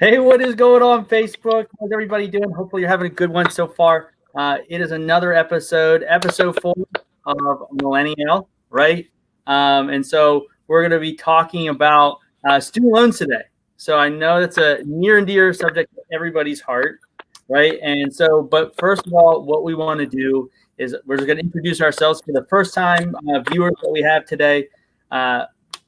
Hey, what is going on, Facebook? How's everybody doing? Hopefully, you're having a good one so far. It is another episode 4 of MillenniYELL, right? And so we're going to be talking about student loans today. So I know that's a near and dear subject to everybody's heart, right? And so, but first of all, what we want to do is we're just going to introduce ourselves for the first time viewers that we have today.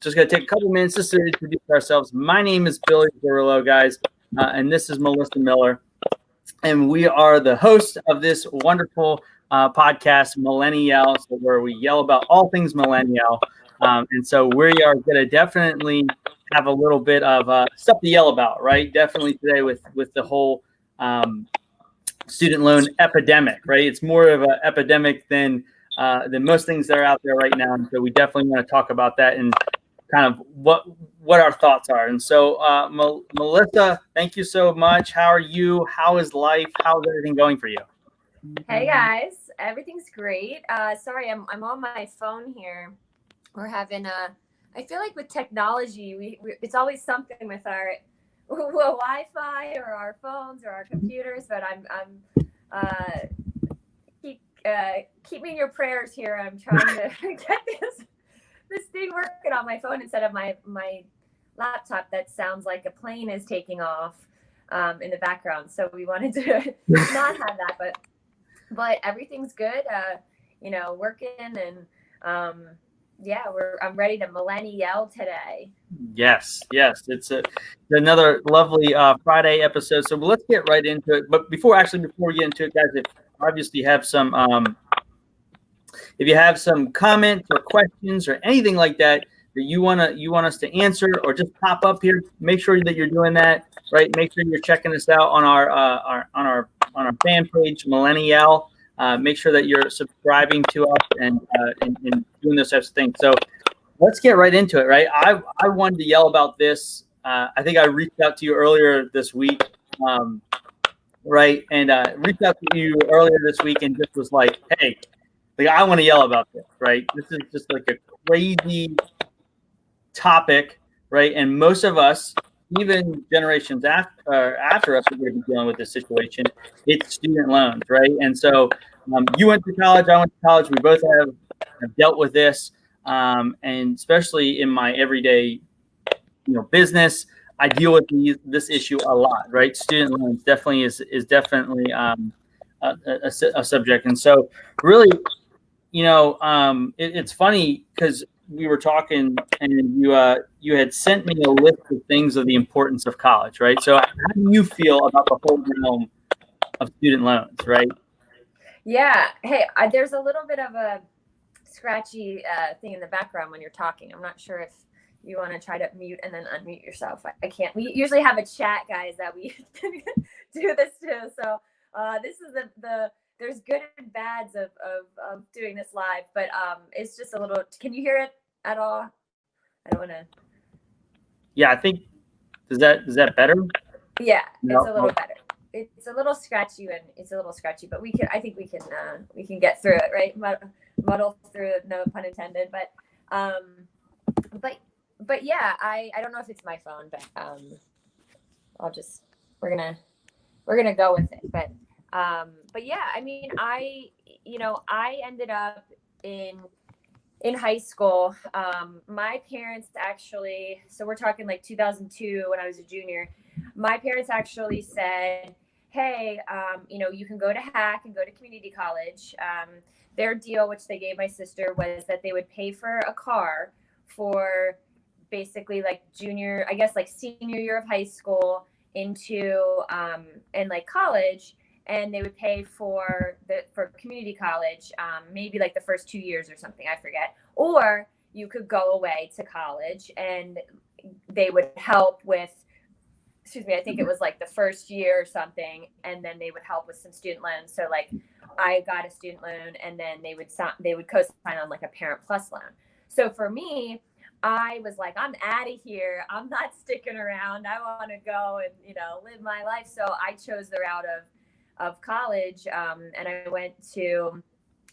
Just going to take a couple minutes just to introduce ourselves. My name is Billy Zorillo, guys, and this is Melissa Miller. And we are the hosts of this wonderful podcast, MillenniYELL, so where we yell about all things millennial. And so we are going to definitely have a little bit of stuff to yell about, right? Definitely today with the whole student loan epidemic, right? It's more of an epidemic than most things that are out there right now. And so we definitely want to talk about that and kind of what our thoughts are. And so, Melissa, thank you so much. How are you? How is life? How's everything going for you? Hey guys, everything's great. Sorry, I'm on my phone here. We're having I feel like with technology, we it's always something with our Wi-Fi or our phones or our computers. But keep me in your prayers here. I'm trying to get this thing working on my phone instead of my laptop that sounds like a plane is taking off in the background. So we wanted to not have that, but everything's good. Working and I'm ready to MillenniYELL today. Yes, it's another lovely Friday episode. So let's get right into it. But before we get into it, guys, if obviously you have some if you have some comments or questions or anything like that you want us to answer or just pop up here, make sure that you're doing that, right? Make sure you're checking us out on our fan page, MillenniYELL. Make sure that you're subscribing to us and doing those types of things. So let's get right into it, right? I wanted to yell about this. I think I reached out to you earlier this week, right? And reached out to you earlier this week and just was like, hey, like I want to yell about this, right? This is just like a crazy topic, right? And most of us, even generations after us, are going to be dealing with this situation. It's student loans, right? And so you went to college, I went to college. We both have dealt with this, and especially in my everyday, business, I deal with this issue a lot, right? Student loans definitely is definitely a subject, and so really, it's funny because we were talking and you had sent me a list of things of the importance of college, right? So how do you feel about the whole realm of student loans, right? Yeah. Hey, there's a little bit of a scratchy thing in the background when you're talking. I'm not sure if you want to try to mute and then unmute yourself. I can't. We usually have a chat, guys, that we do this to. So this is the there's good and bads of doing this live, but it's just a little. Can you hear it at all? I don't want to. Yeah, I think is that better? Yeah, no. It's a little better. It's a little scratchy but I think we can get through it, right? Muddle through it, no pun intended. But yeah, I don't know if it's my phone, but we're gonna go with it. But yeah, I mean, I ended up in high school. My parents actually, so we're talking like 2002 when I was a junior. My parents actually said, hey, you can go to Hack and go to community college. Their deal, which they gave my sister, was that they would pay for a car for basically like junior, I guess like senior year of high school into and like college, and they would pay for community college, maybe like the first 2 years or something, I forget. Or you could go away to college and they would help with, I think it was like the first year or something, and then they would help with some student loans. So like I got a student loan, and then they would co-sign on like a Parent Plus loan. So for me, I was like, I'm out of here. I'm not sticking around. I want to go and live my life. So I chose the route of college, and I went to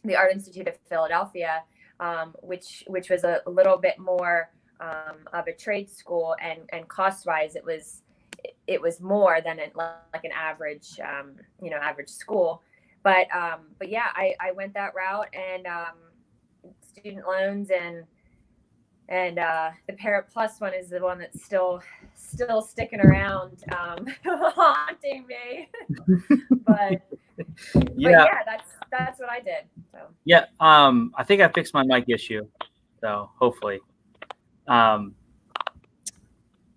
the Art Institute of Philadelphia, which was a little bit more of a trade school, and cost wise it was more than like an average, average school. But yeah, I went that route, and student loans, and the Parrot Plus one is the one that's still sticking around, haunting me. but Yeah. yeah, that's what I did. So Yeah. I think I fixed my mic issue, so hopefully.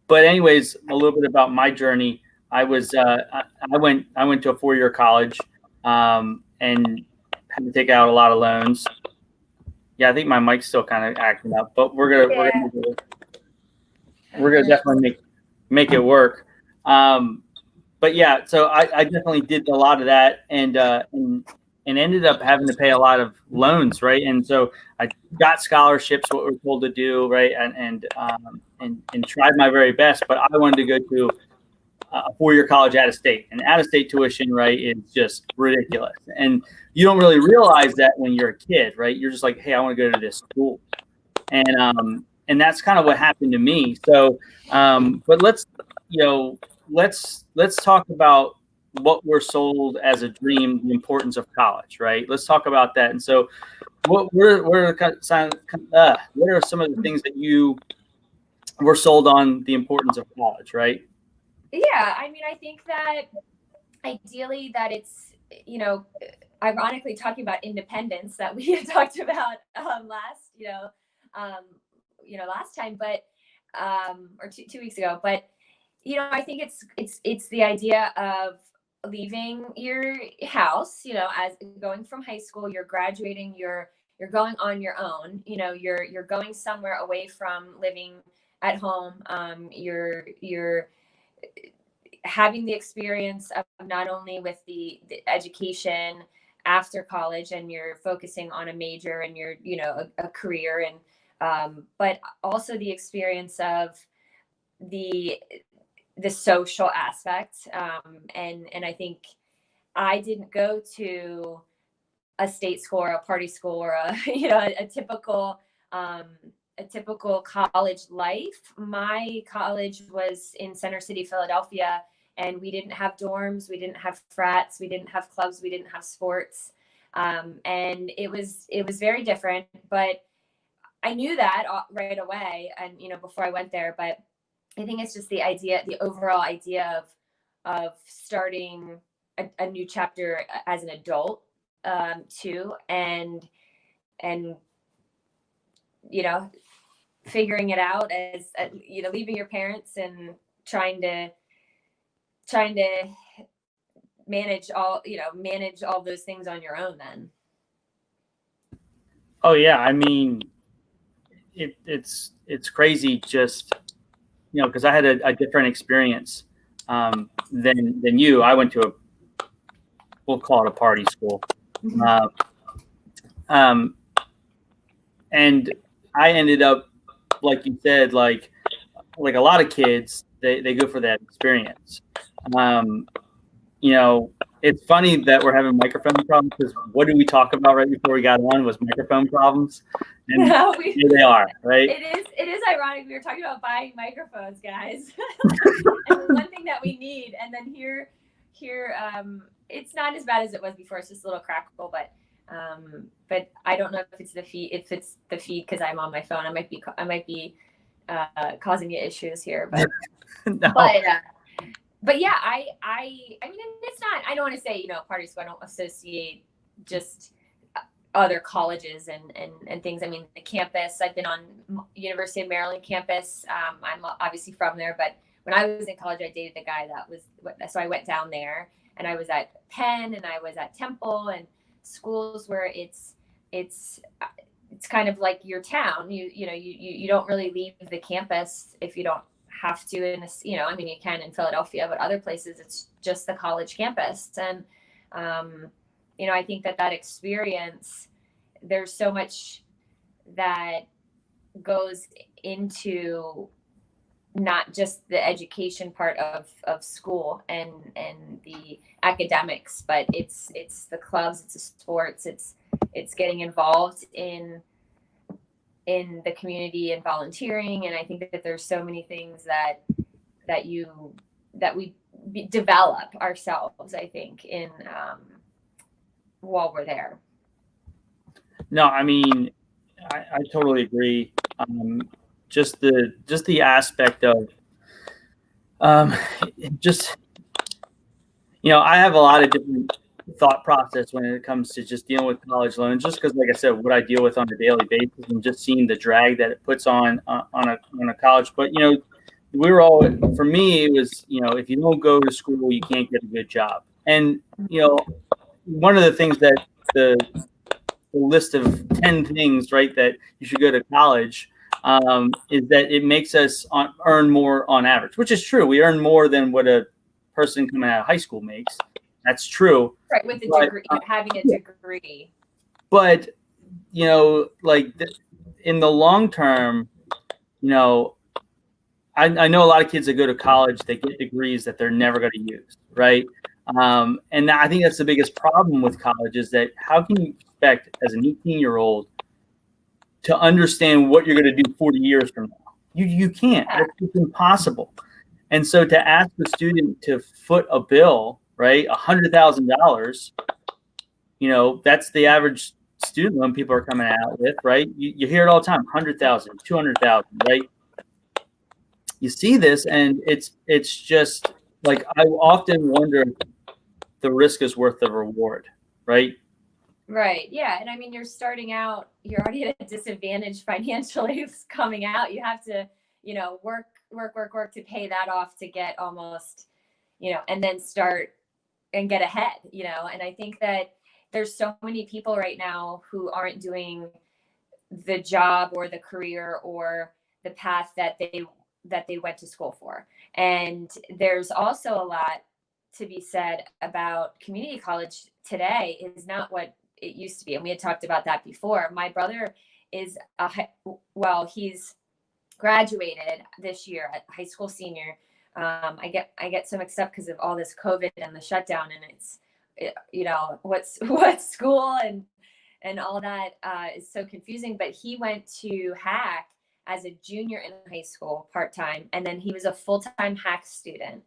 But anyways, a little bit about my journey. I went to a 4-year college, and had to take out a lot of loans. Yeah, I think my mic's still kind of acting up, but we're gonna definitely make it work. But yeah, so I definitely did a lot of that, and ended up having to pay a lot of loans, right? And so I got scholarships, what we're told to do, right? And tried my very best, but I wanted to go to a 4-year college out of state, and out of state tuition, right, is just ridiculous. And you don't really realize that when you're a kid, right? You're just like, hey, I want to go to this school, and that's kind of what happened to me. So, but let's talk about what we're sold as a dream, the importance of college, right? Let's talk about that. And so, what are some of the things that you were sold on the importance of college, right? Yeah, I mean, I think that ideally that it's, ironically talking about independence that we had talked about last time, but or 2 weeks ago. But I think it's the idea of leaving your house, as going from high school, you're graduating, you're going on your own, you're going somewhere away from living at home. You're having the experience of not only with the education after college, and you're focusing on a major and you're, a career, and but also the experience of the social aspect. And I think I didn't go to a state school or a party school or a typical college life. My college was in Center City, Philadelphia, and we didn't have dorms, we didn't have frats, we didn't have clubs, we didn't have sports, and it was very different. But I knew that right away, and before I went there. But I think it's just the overall idea of starting a new chapter as an adult, too, and figuring it out as leaving your parents and trying to manage all those things on your own then. Oh yeah, I mean, it's crazy, just because I had a different experience than you. I went to we'll call it a party school, and I ended up, like you said, like a lot of kids, they go for that experience. It's funny that we're having microphone problems, because what did we talk about right before we got on was microphone problems, and here they are, right? It is ironic. We were talking about buying microphones, guys, and one thing that we need, and then here, it's not as bad as it was before. It's just a little crackle, but I don't know if it's the feed. If it's the feed because I'm on my phone, I might be causing you issues here, but No. But yeah, I mean, it's not. I don't want to say party school. I don't associate just other colleges and things. I mean, the campus. I've been on University of Maryland campus. I'm obviously from there, but when I was in college, I dated a guy that was. So I went down there, and I was at Penn, and I was at Temple, and schools where it's kind of like your town. You don't really leave the campus if you don't have to in this, I mean, you can in Philadelphia, but other places it's just the college campus. And I think that experience, there's so much that goes into not just the education part of school and the academics, but it's the clubs, it's the sports, it's getting involved in the community and volunteering. And I think that there's so many things that you develop ourselves, I think, in while we're there. No, I mean, I totally agree. Just the aspect of um, just I have a lot of different thought process when it comes to just dealing with college loans. Just because, like I said, what I deal with on a daily basis, and just seeing the drag that it puts on a college. But we were all for me. It was if you don't go to school, you can't get a good job. And one of the things that the list of 10 things, right, that you should go to college is that it makes us earn more on average, which is true. We earn more than what a person coming out of high school makes. That's true. Right, with a degree, having a degree. But, like in the long term, I know a lot of kids that go to college, they get degrees that they're never going to use, right? And I think that's the biggest problem with college is that how can you expect as an 18-year-old to understand what you're going to do 40 years from now? You can't. It's impossible. And so to ask the student to foot a bill, right, $100,000, that's the average student loan people are coming out with, right? You hear it all the time, 100,000, 200,000, right? You see this, and it's just like I often wonder if the risk is worth the reward, right? Right. Yeah. And I mean, you're starting out, you're already at a disadvantage financially coming out. You have to, work to pay that off to get almost, and then start and get ahead, and I think that there's so many people right now who aren't doing the job or the career or the path that they went to school for. And there's also a lot to be said about community college today is not what it used to be. And we had talked about that before. My brother is he's graduated this year, at high school senior. I get so mixed up because of all this COVID and the shutdown, and it's what school and all that is so confusing. But he went to hack as a junior in high school part-time, and then he was a full-time hack student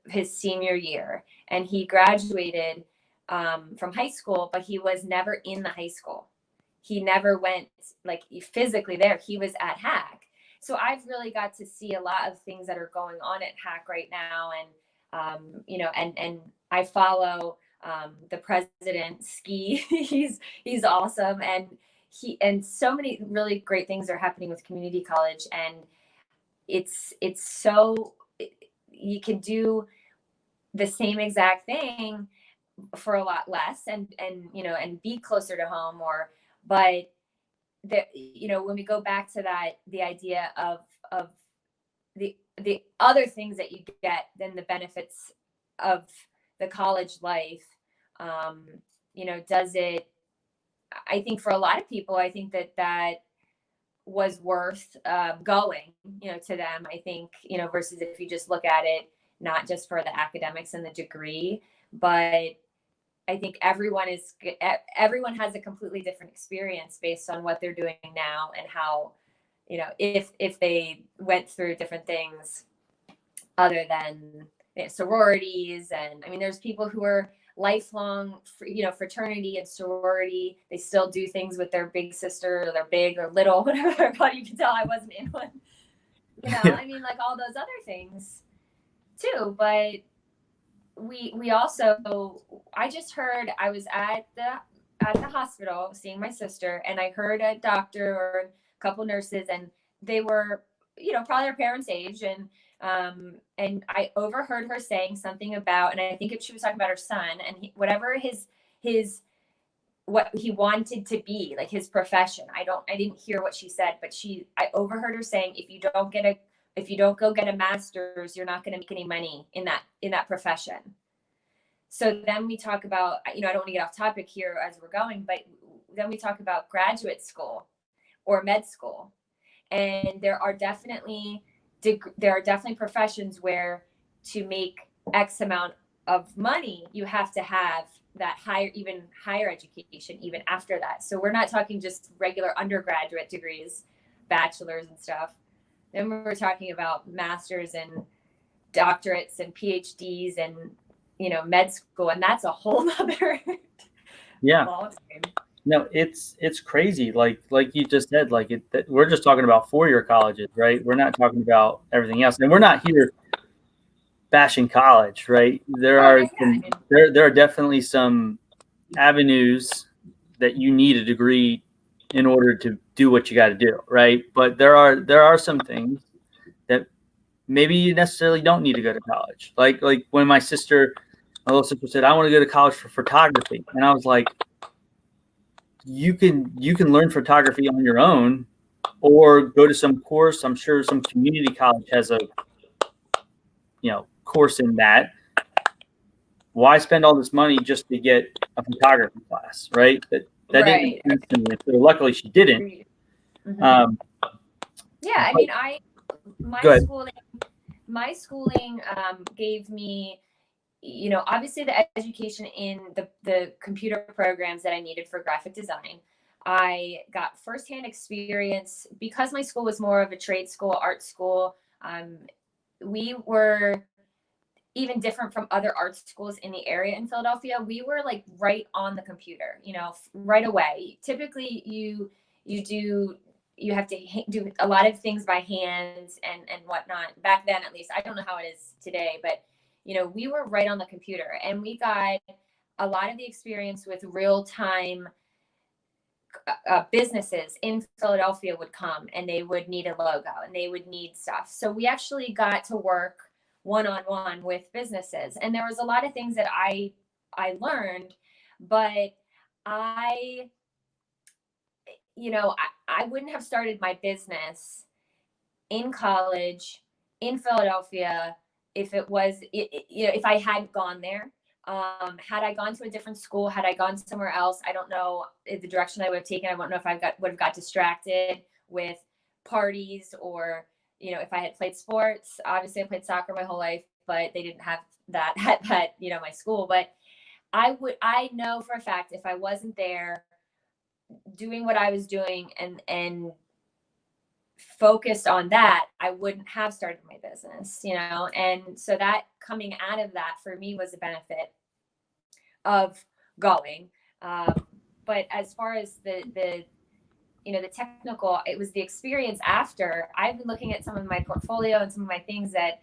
his senior year, and he graduated from high school, but he was never in the high school. He never went like physically there. He was at hack. So I've really got to see a lot of things that are going on at hack right now, and and I follow the president Ski. he's awesome, and so many really great things are happening with community college, and it's so you can do the same exact thing for a lot less, and be closer to home, but when we go back to that, the idea of the other things that you get than the benefits of the college life, does it, I think for a lot of people, I think that was worth going, to them, I think, versus if you just look at it, not just for the academics and the degree, but I think everyone has a completely different experience based on what they're doing now and how, if they went through different things other than sororities. And I mean, there's people who are lifelong, fraternity and sorority. They still do things with their big sister or their big or little, whatever. But you can tell I wasn't in one. I mean, like all those other things too. But we also, I just heard, I was at the hospital seeing my sister, and I heard a doctor or a couple nurses, and they were, probably their parents' age, and I overheard her saying something about, and I think she was talking about her son, and whatever his what he wanted to be, like his profession. I didn't hear what she said, but I overheard her saying, if you don't go get a master's, you're not going to make any money in that profession. So then we talk about, I don't want to get off topic here as we're going, but then we talk about graduate school or med school. And there are definitely professions where to make X amount of money, you have to have that even higher education, even after that. So we're not talking just regular undergraduate degrees, bachelors and stuff. Then we're talking about masters and doctorates and PhDs and, med school. And that's a whole nother ball game. No, it's crazy. Like you just said, we're just talking about 4-year colleges, right? We're not talking about everything else. And we're not here bashing college, right? There are definitely some avenues that you need a degree in order to do what you got to do, right? But there are some things that maybe you necessarily don't need to go to college. Like when my little sister said, I want to go to college for photography. And I was like, you can learn photography on your own or go to some course. I'm sure some community college has a, course in that. Why spend all this money just to get a photography class, right? That didn't make sense to me. So luckily she didn't. Mm-hmm. I mean, my schooling gave me, obviously the education in the computer programs that I needed for graphic design. I got firsthand experience because my school was more of a trade school, art school. We were even different from other art schools in the area in Philadelphia. We were like right on the computer, right away. Typically you have to do a lot of things by hand and whatnot. Back then, at least, I don't know how it is today, but we were right on the computer, and we got a lot of the experience with real time businesses in Philadelphia would come and they would need a logo and they would need stuff. So we actually got to work one-on-one with businesses, and there was a lot of things that I learned, but I wouldn't have started my business in college in Philadelphia if if I hadn't gone there. Had I gone to a different school, had I gone somewhere else, I don't know the direction I would have taken. I don't know if I would have got distracted with parties, or if I had played sports. Obviously I played soccer my whole life, but they didn't have that at my school. But I know for a fact, if I wasn't there doing what I was doing and focused on that, I wouldn't have started my business, and so that coming out of that for me was a benefit of going. But as far as the technical, it was the experience after. I've been looking at some of my portfolio and some of my things that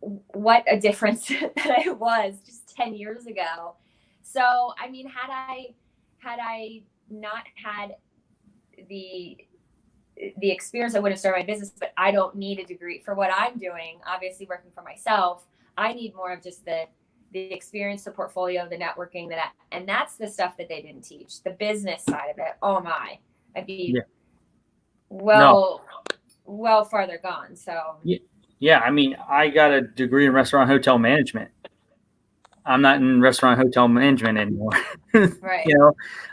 what a difference that I was just 10 years ago. So, I mean, had I not had the experience, I wouldn't have started my business. But I don't need a degree for what I'm doing. Obviously, working for myself, I need more of just the experience, the portfolio, the networking, and that's the stuff that they didn't teach. The business side of it, oh my, I'd be well farther gone. So yeah, I mean, I got a degree in restaurant hotel management. I'm not in restaurant hotel management anymore. Right.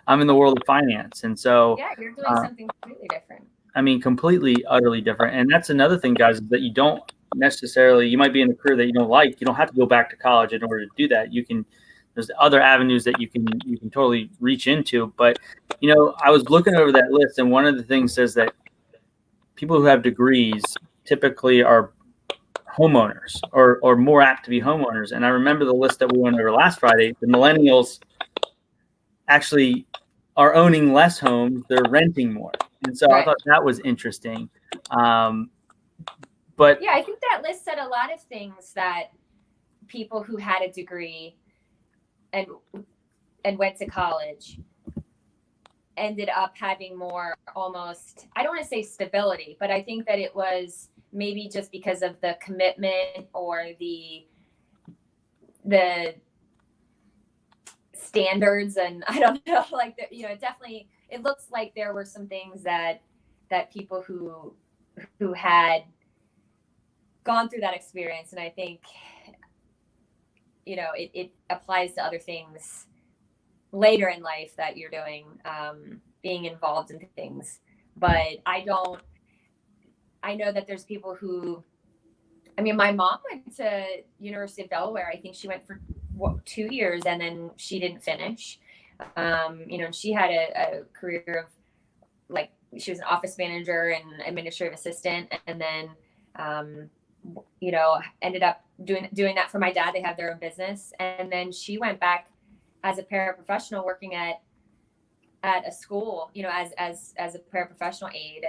I'm in the world of finance. And so you're doing something completely different. I mean, completely, utterly different. And that's another thing, guys, is that you don't necessarily, you might be in a career that you don't like. You don't have to go back to college in order to do that. There's other avenues that you can totally reach into. But, I was looking over that list, and one of the things says that people who have degrees typically are homeowners or more apt to be homeowners. And I remember the list that we went over last Friday. The millennials actually are owning less homes. They're renting more. And so I thought that was interesting. But yeah, I think that list said a lot of things that people who had a degree and went to college ended up having more, almost, I don't want to say stability, but I think that it was maybe just because of the commitment or the standards, and I don't know, like definitely it looks like there were some things that people who had gone through that experience, and I think it applies to other things later in life that you're doing, being involved in things. But I know that there's people who, I mean, my mom went to University of Delaware. I think she went for 2 years and then she didn't finish. She had a career of, like, she was an office manager and administrative assistant, and then ended up doing that for my dad. They have their own business. And then she went back as a paraprofessional working at a school, as a paraprofessional aide.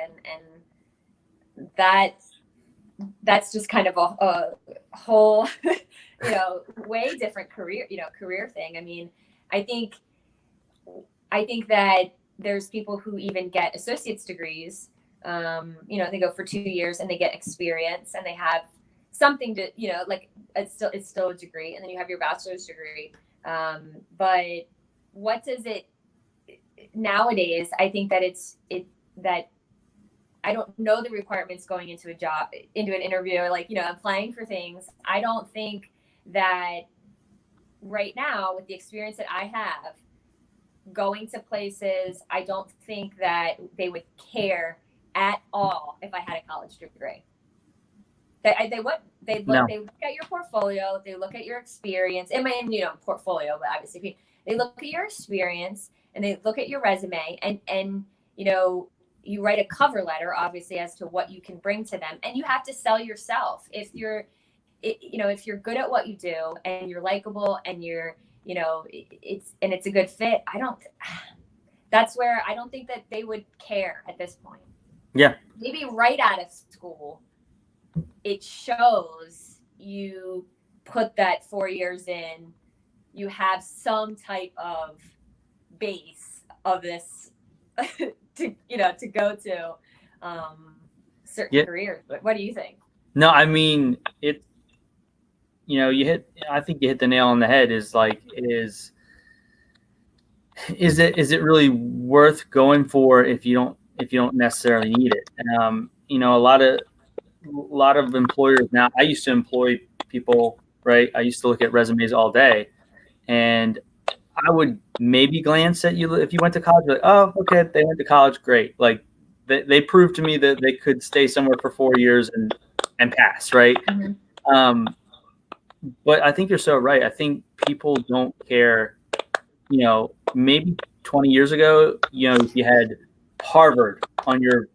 And that's just kind of a whole, way different career thing. I mean, I think that there's people who even get associate's degrees. They go for 2 years and they get experience and they have something to, like it's still a degree. And then you have your bachelor's degree. But what does it nowadays? I think that that I don't know the requirements going into a job, into an interview, or applying for things. I don't think that right now, with the experience that I have going to places, I don't think that they would care at all if I had a college degree. They would. They look at your portfolio. They look at your experience. And my portfolio, but obviously they look at your experience and they look at your resume and you write a cover letter, obviously, as to what you can bring to them, and you have to sell yourself. If you're good at what you do and you're likable and it's a good fit, that's where I don't think that they would care at this point. Yeah. Maybe right out of school, it shows you put that 4 years in, you have some type of base of this to go to certain careers. But what do you think? No, I mean, I think you hit the nail on the head. Is it really worth going for if you don't necessarily need it? A lot of employers now. I used to employ people, right? I used to look at resumes all day, and I would maybe glance at you if you went to college. Like, oh, okay, they went to college, great. Like they proved to me that they could stay somewhere for 4 years and pass, right? Mm-hmm. But I think you're so right. I think people don't care. Maybe 20 years ago, if you had Harvard on your,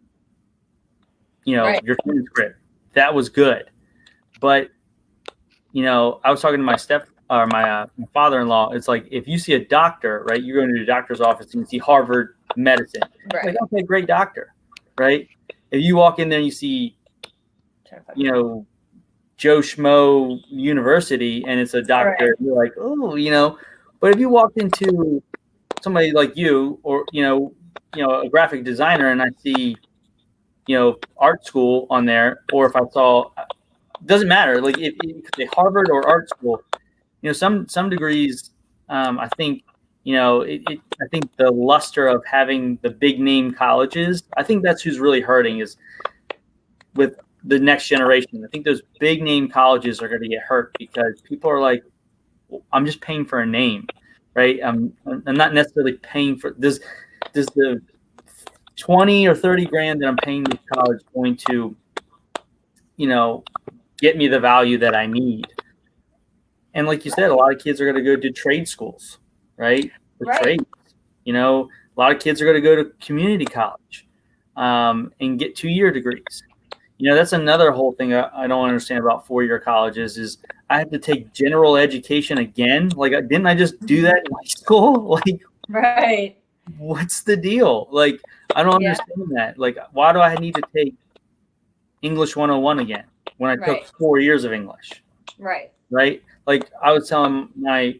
Right. your transcript, that was good. But, I was talking to my my father-in-law. It's like, if you see a doctor, right, you're going to the doctor's office and you see Harvard medicine. Right. Like, okay, great doctor, right? If you walk in there and you see, Joe Schmo University and it's a doctor, right, you're like, oh, but if you walked into somebody like you or, a graphic designer and I see, art school on there, or if I saw, doesn't matter, like if you could say Harvard or art school, some degrees, I think, I think the luster of having the big name colleges, I think that's who's really hurting is with the next generation. I think those big name colleges are going to get hurt because people are like, I'm just paying for a name, right? I'm not necessarily paying for this. Does the 20 or 30 grand that I'm paying this college going to, get me the value that I need? And like you said, a lot of kids are going to go to trade schools, right? For trades. A lot of kids are going to go to community college and get 2-year degrees. That's another whole thing I don't understand about 4-year colleges is I have to take general education again. Like, didn't I just do that in high school? Like, right. What's the deal? Like, I don't understand that. Like, why do I need to take English 101 again when I took 4 years of English? Right. Right. Like, I was telling my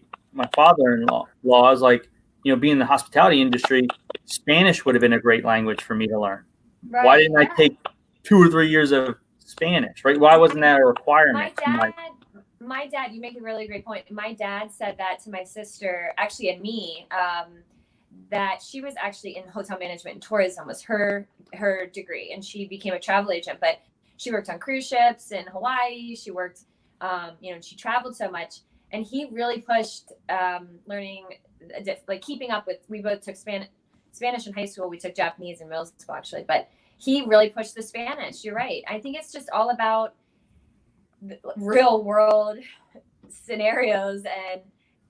father-in-law, I was like, being in the hospitality industry, Spanish would have been a great language for me to learn. Right. Why didn't I take 2 or 3 years of Spanish, right? Why wasn't that a requirement? My dad, you make a really great point. My dad said that to my sister, actually, and me, that she was actually in hotel management and tourism was her degree, and she became a travel agent, but she worked on cruise ships in Hawaii. She worked, and she traveled so much, and he really pushed learning, like keeping up with, we both took Spanish in high school. We took Japanese in middle school, actually, but he really pushed the Spanish. You're right. I think it's just all about real world scenarios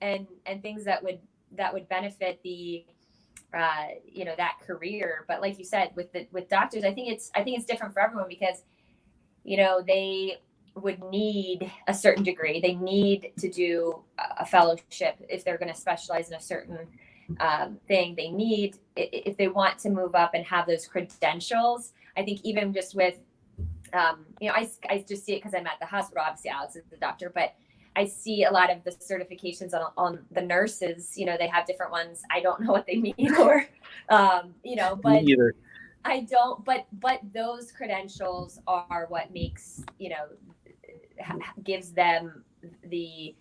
and things that would benefit the that career. But like you said, with doctors, I think it's different for everyone because they would need a certain degree. They need to do a fellowship if they're going to specialize in a certain thing. They need, if they want to move up and have those credentials. I think even just with, I just see it because I'm at the hospital. Obviously, Alex is the doctor, but I see a lot of the certifications on the nurses. They have different ones. I don't know what they mean, or but Me either. I don't. But those credentials are what makes gives them the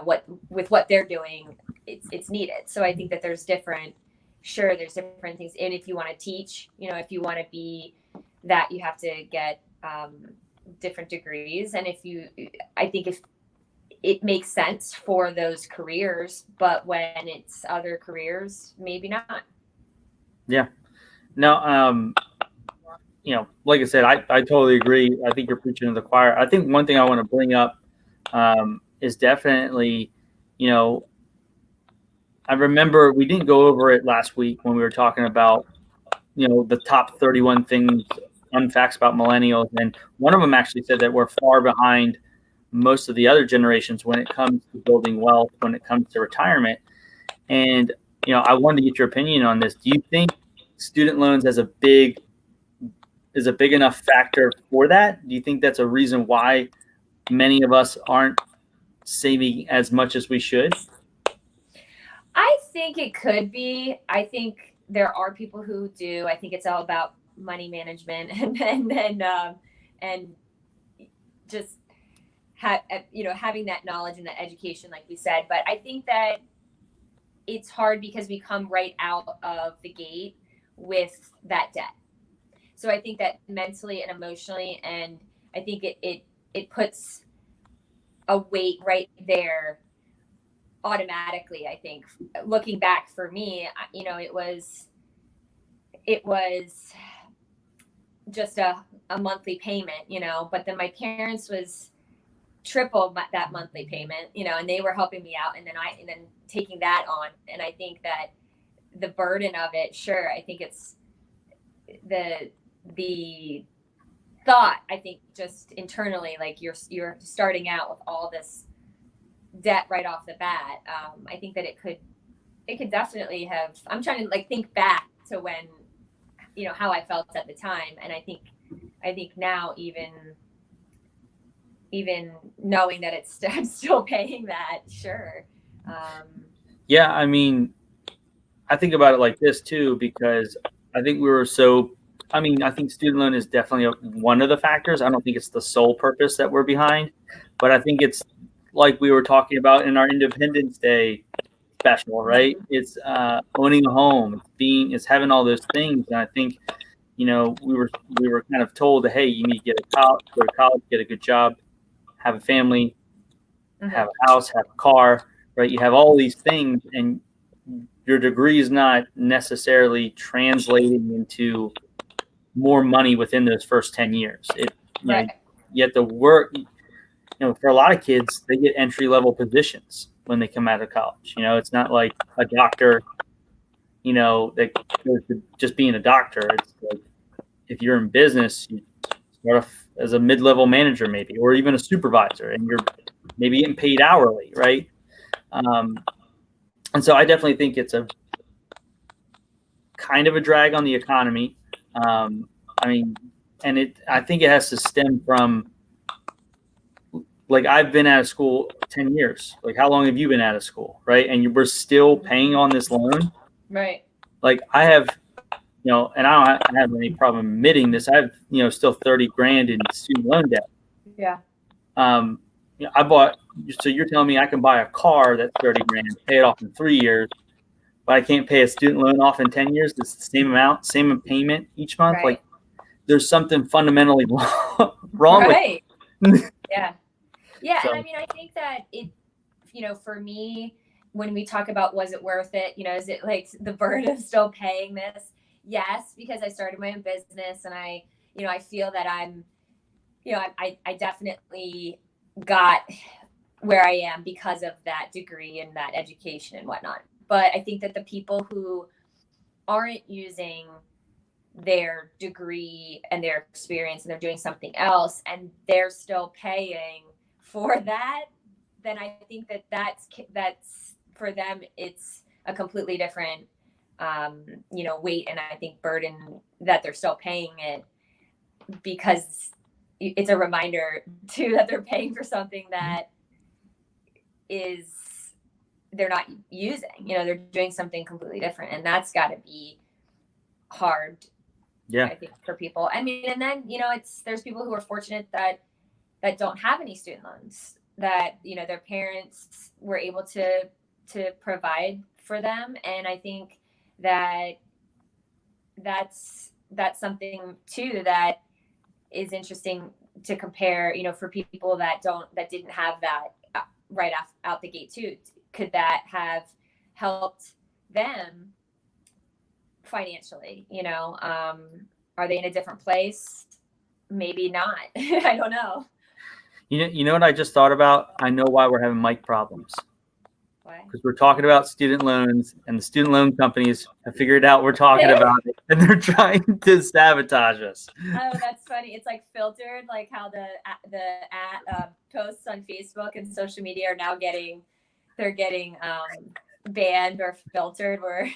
what with what they're doing. It's needed. So I think that there's different things. And if you want to teach, if you want to be that, you have to get different degrees. And I think if it makes sense for those careers, but when it's other careers, maybe not. Yeah. No, like I said, I totally agree. I think you're preaching to the choir. I think one thing I want to bring up is definitely, I remember we didn't go over it last week when we were talking about, the top 31 things, fun facts about millennials. And one of them actually said that we're far behind most of the other generations when it comes to building wealth, when it comes to retirement. And, I wanted to get your opinion on this. Do you think student loans is a big enough factor for that? Do you think that's a reason why many of us aren't saving as much as we should? I think it could be. I think there are people who do. I think it's all about money management and just having that knowledge and that education, like we said. But I think that it's hard because we come right out of the gate with that debt. So I think that mentally and emotionally, and I think it puts a weight right there automatically. I think looking back for me, it was just a monthly payment, but then my parents was triple that monthly payment, and they were helping me out, and then taking that on. And I think that the burden of it, sure, I think it's the thought, I think just internally, like you're starting out with all this debt right off the bat. I think that it could definitely have, I'm trying to think back to when, how I felt at the time. And I think now even knowing that I'm still paying that, sure. Yeah. I mean, I think about it like this too, because I think I think student loan is definitely one of the factors. I don't think it's the sole purpose that we're behind, but I think it's like we were talking about in our Independence Day special, right? It's owning a home, it's having all those things. And I think, we were kind of told that, hey, you need to go to college, get a good job, have a family, have a house, have a car, right? You have all these things, and your degree is not necessarily translating into more money within those first 10 years. Right. You have to work. For a lot of kids, they get entry-level positions when they come out of college. It's not like a doctor, that goes to just being a doctor. It's like if you're in business, you start off as a mid-level manager maybe, or even a supervisor, and you're maybe getting paid hourly, right? And so I definitely think it's a kind of a drag on the economy. I think it has to stem from, like, I've been out of school 10 years. Like, how long have you been out of school, right? And we're still paying on this loan. Right. Like, I have, and I don't have any problem admitting this. I have, still 30 grand in student loan debt. Yeah. I bought, so you're telling me I can buy a car that's 30 grand, pay it off in 3 years, but I can't pay a student loan off in 10 years? It's the same amount, same payment each month. Right. Like, there's something fundamentally wrong right. with it. Yeah. Yeah. So. And I mean, I think that it, for me, when we talk about, was it worth it? Is it like the burden of still paying this? Yes, because I started my own business, and I feel that I'm, I definitely got where I am because of that degree and that education and whatnot. But I think that the people who aren't using their degree and their experience and they're doing something else and they're still paying for that, then I think that's for them, it's a completely different, weight. And I think burden that they're still paying it, because it's a reminder too, that they're paying for something that is, they're not using, they're doing something completely different. And that's gotta be hard. Yeah. I think for people. I mean, and then, there's people who are fortunate that don't have any student loans, that, their parents were able to provide for them. And I think that that's something too that is interesting to compare, for people that didn't have that right out the gate too. Could that have helped them financially? Are they in a different place? Maybe not. I don't know. You know what I just thought about? I know why we're having mic problems. Why? Because we're talking about student loans, and the student loan companies have figured out we're talking about it, and they're trying to sabotage us. Oh, that's funny. It's like filtered, like how the posts on Facebook and social media are now getting banned or filtered, where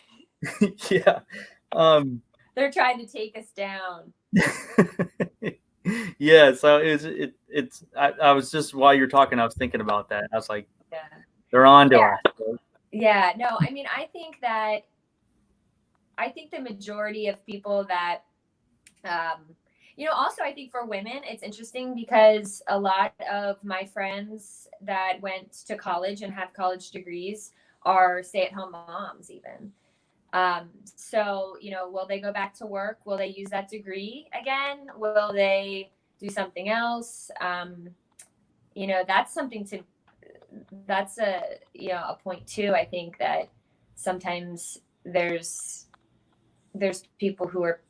yeah, they're trying to take us down. Yeah, so I was just, while you're talking, I was thinking about that. I was like, yeah, they're on to us. Yeah, no, I mean, I think the majority of people that, also I think for women, it's interesting because a lot of my friends that went to college and have college degrees are stay-at-home moms even. So, will they go back to work? Will they use that degree again? Will they do something else? That's a point too. I think that sometimes there's people who are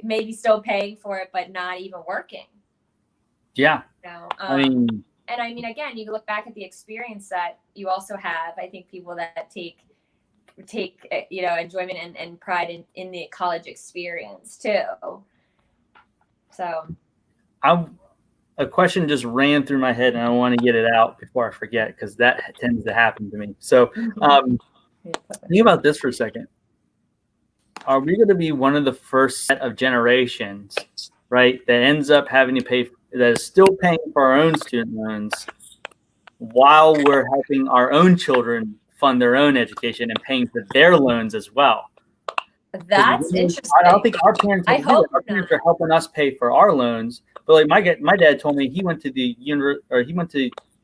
maybe still paying for it, but not even working. Yeah. And I mean, again, you look back at the experience that you also have. I think people that take enjoyment and pride in the college experience too. So a question just ran through my head, and I want to get it out before I forget, because that tends to happen to me. So think about this for a second. Are we going to be one of the first set of generations, right, that ends up having to pay, that is still paying for our own student loans while we're helping our own children fund their own education and paying for their loans as well? That's interesting. I don't think our parents are helping us pay for our loans. But like my dad told me, he went to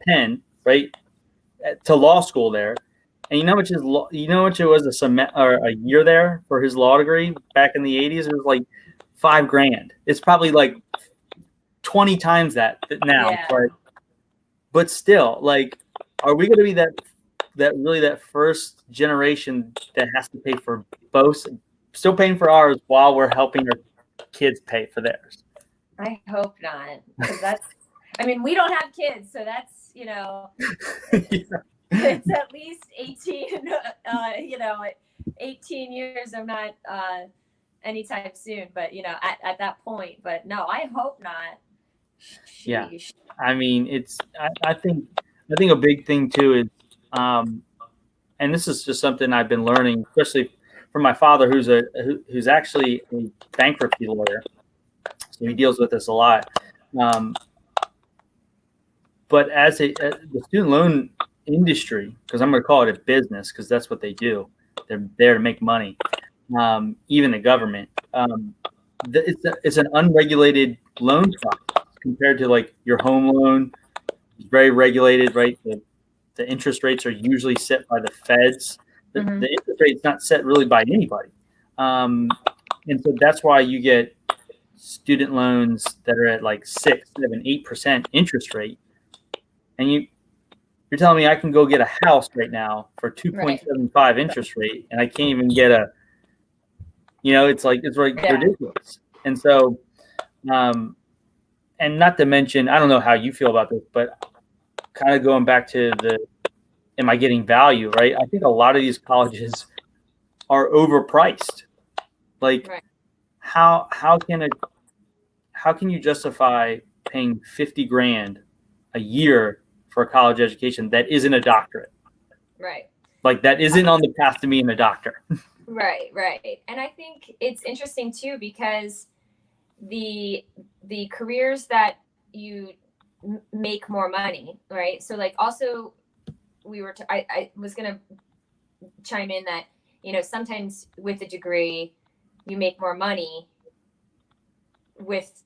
Penn, right, to law school there. And you know how much it was a year there for his law degree back in the 80s? It was like $5,000. It's probably like 20 times that now. Yeah. But still, like, are we going to be that first generation that has to pay for both, still paying for ours while we're helping our kids pay for theirs? I hope not, because we don't have kids, so that's, it's at least 18, 18 years of not anytime soon, but, at that point. But no, I hope not. Sheesh. Yeah. I mean, I think a big thing too is, and this is just something I've been learning, especially from my father, who's actually a bankruptcy lawyer. So he deals with this a lot. But as the student loan industry, because I'm going to call it a business, because that's what they do. They're there to make money. Even the government, it's an unregulated loan process compared to like your home loan. It's very regulated, right? The interest rates are usually set by the feds. The interest rate's not set really by anybody. And so that's why you get student loans that are at like 6, 7, 8% interest rate. And you're telling me I can go get a house right now for 2.75 interest rate, and I can't even get it's ridiculous. And so, and not to mention, I don't know how you feel about this, but kind of going back to am I getting value, right? I think a lot of these colleges are overpriced. Like, Right. how can you justify paying 50 grand a year for a college education that isn't a doctorate? Right. Like, that isn't on the path to being a doctor. Right. Right. And I think it's interesting too, because the careers that you make more money, right? So like, also I was gonna chime in that, sometimes with a degree you make more money with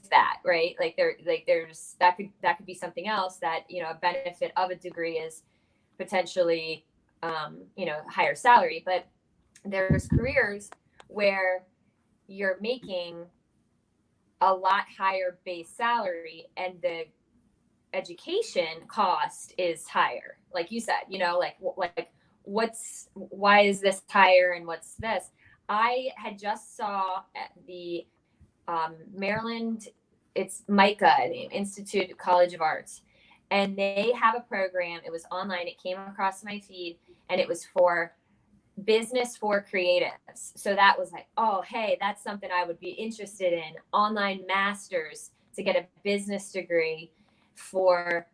that, right? Like there's that could be something else, that a benefit of a degree is potentially higher salary. But there's careers where you're making a lot higher base salary and the education cost is higher, like you said, like why is this higher and what's this. I had just saw at the Maryland, it's MICA, the Institute College of Arts, and they have a program. It was online, it came across my feed, and it was for business for creatives. So that was like, oh, hey, that's something I would be interested in. Online masters to get a business degree for,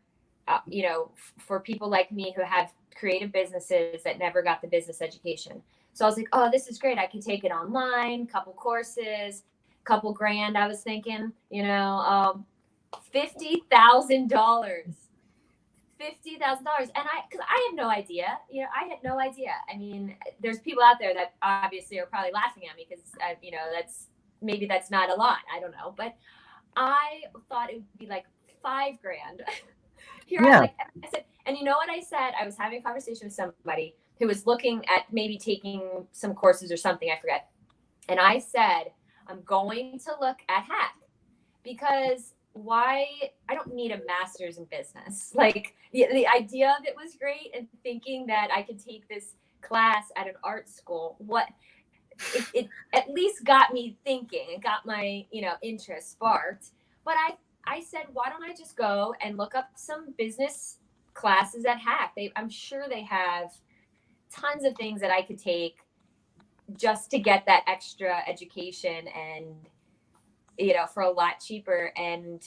for people like me who have creative businesses that never got the business education. So I was like, oh, this is great. I can take it online, couple courses, couple grand. I was thinking, $50,000. $50,000, and because I had no idea. I had no idea. I mean, there's people out there that obviously are probably laughing at me because that's not a lot. I don't know, but I thought it would be like $5,000. Here Yeah. I said, and you know what I said? I was having a conversation with somebody who was looking at maybe taking some courses or something. I forget. And I said, I'm going to look at Hack, because why? I don't need a master's in business. Like the idea of it was great, and thinking that I could take this class at an art school, it at least got me thinking. It got my interest sparked. But I said, why don't I just go and look up some business classes at Hack? I'm sure they have tons of things that I could take just to get that extra education, and for a lot cheaper and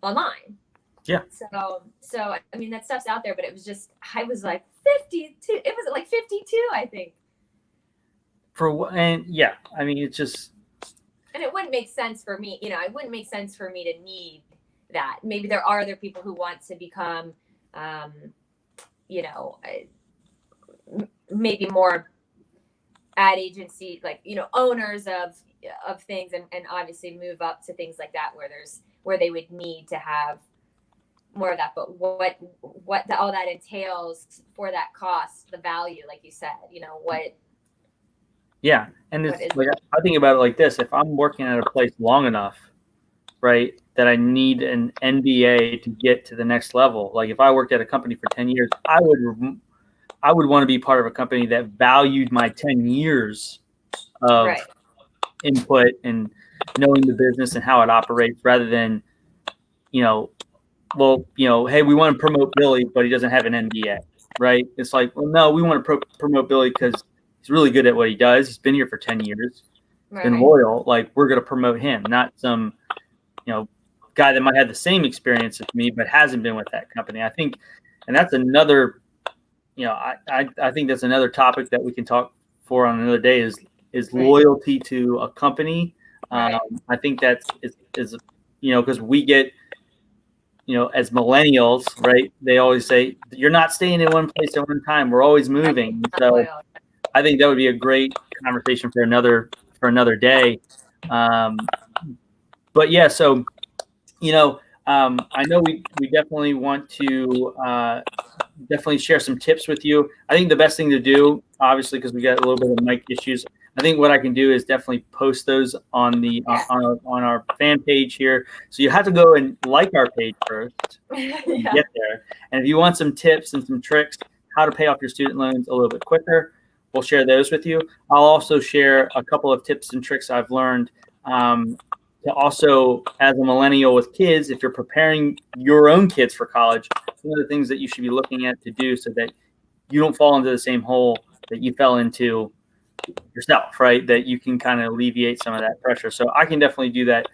online. Yeah. So I mean, that stuff's out there, but it was just, I was like 52. It was like 52, I think. And yeah, I mean, it's just, and it wouldn't make sense for me. It wouldn't make sense for me to need that. Maybe there are other people who want to become, maybe more ad agency, like, owners of things, and obviously move up to things like that where they would need to have more of that. But what all that entails for that cost, the value, like you said, what. Yeah. And it's like, I think about it like this: if I'm working at a place long enough, right, that I need an MBA to get to the next level. Like, if I worked at a company for 10 years, I would want to be part of a company that valued my 10 years of Right. input and knowing the business and how it operates, rather than, hey, we want to promote Billy, but he doesn't have an MBA, right? It's like, well, no, we want to promote Billy because he's really good at what he does. He's been here for 10 years, been loyal. Like, we're going to promote him, not some, guy that might have the same experience as me, but hasn't been with that company. I think, and that's another, I think that's another topic that we can talk for on another day is loyalty to a company. I think that's is because we get, as millennials, right? They always say, you're not staying in one place at one time. We're always moving. So I think that would be a great conversation for another day. But yeah, so, I know we definitely want to definitely share some tips with you. I think the best thing to do, obviously, because we got a little bit of mic issues, I think what I can do is definitely post those on the on our fan page here. So you have to go and like our page first to get there. And if you want some tips and some tricks how to pay off your student loans a little bit quicker, we'll share those with you. I'll also share a couple of tips and tricks I've learned to also, as a millennial with kids, if you're preparing your own kids for college, some of the things that you should be looking at to do so that you don't fall into the same hole that you fell into yourself, right? That you can kind of alleviate some of that pressure. So I can definitely do that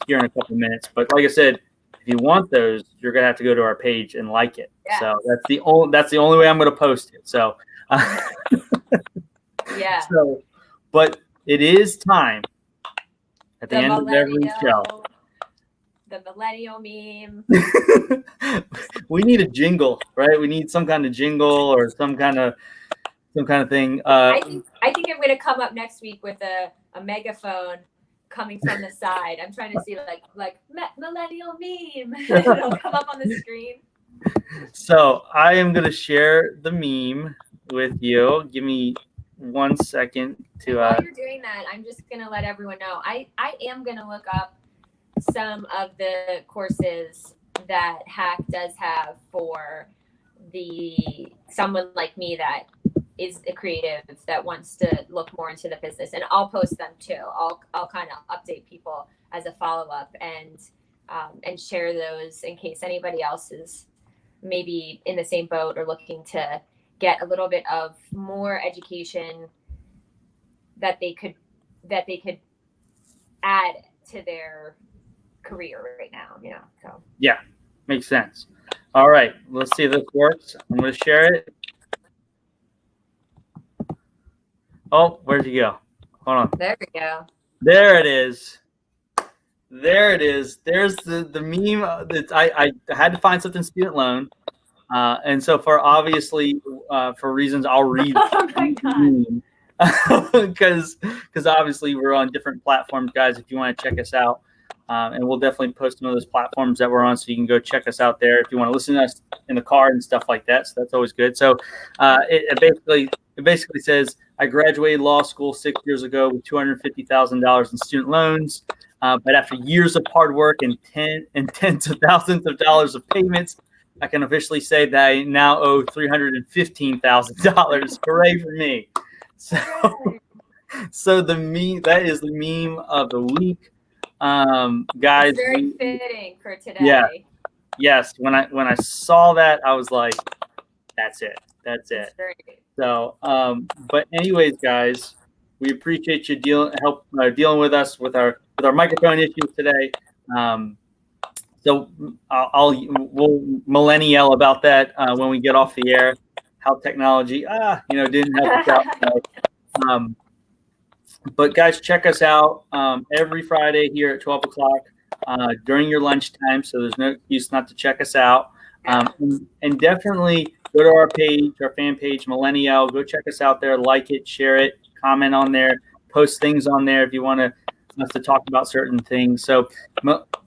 here in a couple of minutes. But like I said, if you want those, you're gonna have to go to our page and like it. Yeah. So that's the only way I'm gonna post it. So yeah. So, but it is time at the end of every show. The millennial meme. We need a jingle, right? We need some kind of jingle or some kind of thing. I think I'm gonna come up next week with a megaphone coming from the side. I'm trying to see like millennial meme. It'll come up on the screen. So I am gonna share the meme with you. Give me 1 second to. While you're doing that, I'm just gonna let everyone know. I am gonna look up some of the courses that Hack does have for someone like me that is a creative that wants to look more into the business, and I'll post them too. I'll kind of update people as a follow-up and share those in case anybody else is maybe in the same boat or looking to get a little bit of more education that they could add to their career right now, so yeah, makes sense. All right, let's see if this works. I'm going to share it. Oh, where'd you go? Hold on. There we go. There it is. There it is. There's the meme. I had to find something student loan, and so for reasons I'll read. Oh my God. Because obviously we're on different platforms, guys. If you want to check us out, and we'll definitely post some of those platforms that we're on, so you can go check us out there if you want to listen to us in the car and stuff like that. So that's always good. So it basically says, I graduated law school 6 years ago with $250,000 in student loans, but after years of hard work and tens of thousands of dollars of payments, I can officially say that I now owe $315,000. Hooray for me! So that is the meme of the week, guys. It's very fitting for today. Yeah. Yes. When I saw that, I was like, that's it. That's it. So, but anyways, guys, we appreciate you dealing with us with our microphone issues today. So we'll MillenniYELL about that when we get off the air. How technology didn't help us out. But guys, check us out every Friday here at 12 o'clock during your lunchtime. So there's no excuse not to check us out. And definitely go to our fan page, MillenniYELL. Go check us out there, like it, share it, comment on there, post things on there if you want us to talk about certain things. So,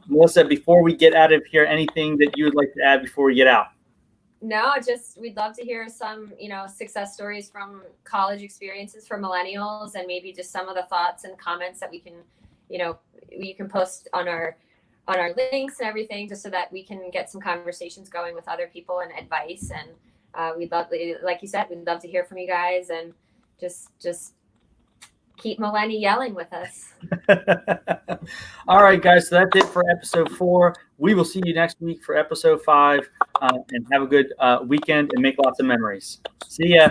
Melissa, before we get out of here, anything that you would like to add before we get out? No, just we'd love to hear some, success stories from college experiences for millennials, and maybe just some of the thoughts and comments that we can, you can post on our links and everything, just so that we can get some conversations going with other people and advice. And we'd love, like you said, we'd love to hear from you guys, and just keep MillenniYELLing with us. All right, guys. So that's it for episode 4. We will see you next week for episode 5, and have a good weekend and make lots of memories. See ya.